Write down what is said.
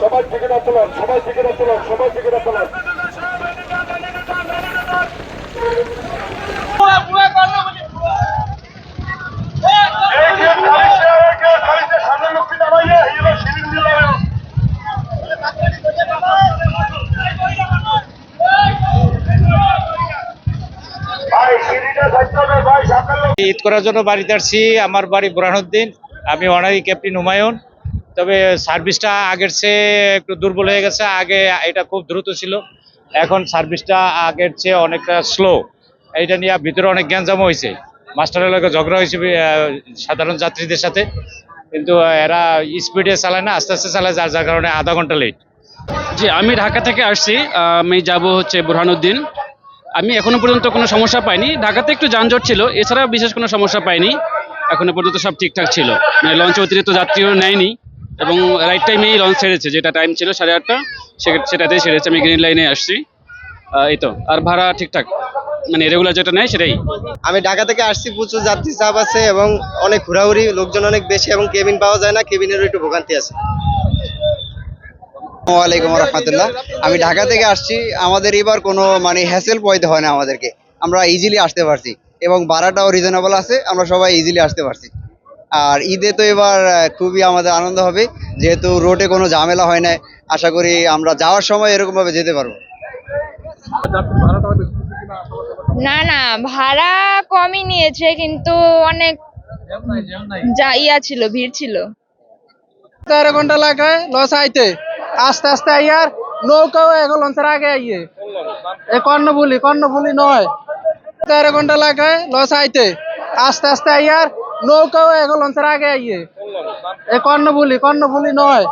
সবাই থেকে না তোলান, সবাই থেকে না তোলান, সবাই থেকে না তোলান। ঈদ করার জন্য বাড়িতে আসছি। আমার বাড়ি বুরহানুদ্দিন, আমি অনারি ক্যাপ্টেন হুমায়ুন। তবে সার্ভিসটা আগের চেয়ে একটু দুর্বল হয়ে গেছে। আগে এটা খুব দ্রুত ছিল, এখন সার্ভিসটা আগের চেয়ে অনেকটা স্লো। এইটা নিয়ে ভিতরে অনেক গ্যাঞ্জাম হয়েছে, মাস্টারের লোক ঝগড়া হয়েছে সাধারণ যাত্রীদের সাথে, কিন্তু এরা স্পিডে চালায় না, আস্তে আস্তে চালায়, যার কারণে আধা ঘন্টা লেট। জি, আমি ঢাকা থেকে আসছি। আমি যাব হচ্ছে বুরহানুদ্দিন। আমি এখনো পর্যন্ত কোনো সমস্যা পাইনি। ঢাকাতে একটু যানজট ছিল, এছাড়া বিশেষ কোনো সমস্যা পাইনি। এখনো পর্যন্ত সব ঠিকঠাক ছিল, মানে লঞ্চে অতিরিক্ত যাত্রীও নেয়নি এবং রাইট টাইমেই লঞ্চ ছেড়েছে। যেটা টাইম ছিল 8:30, সেটাতেই ছেড়েছে। আমি গ্রিন লাইনে আসছি, এই তো। আর ভাড়া ঠিকঠাক, মানে রেগুলার যেটা নেয় সেটাই। আমি ঢাকা থেকে আসছি, প্রচুর যাত্রী চাপ আছে এবং অনেক ঘোরাঘুরি, লোকজন অনেক বেশি এবং কেবিন পাওয়া যায় না, কেবিনেরও একটু ভোগান্তি আছে। ওয়ালাইকুম রহমতুল্লাহ। আমি ঢাকা থেকে আসছি। আমাদের এবার কোনো হ্যাসেল পয়তে হয় না আমাদেরকে, আমরা ইজিলি আসতে পারছি এবং ভাড়াটাও রিজনেবল আছে, আমরা সবাই ইজিলি আসতে পারছি। আর ঈদে তো এবার খুবই আমাদের আনন্দ হবে, যেহেতু রোডে কোনো ঝামেলা হয় না। আশা করি আমরা যাওয়ার সময় এরকম ভাবে যেতে পারবো। না না, ভাড়া কমই নিয়েছে, কিন্তু অনেক ছিল, ভিড় ছিল। 13 ঘন্টা লাগে লস আইতে, আস্তে আস্তে আইয়ার নৌকাও এখন লঞ্চের আগে আইয়ে কর্ণফুলি নয়। 13 ঘন্টা লাগে লস আইতে, আস্তে আস্তে আইয়ার নৌকাও এখন লঞ্চের আগে আইয়ে কর্ণফুলি নয়।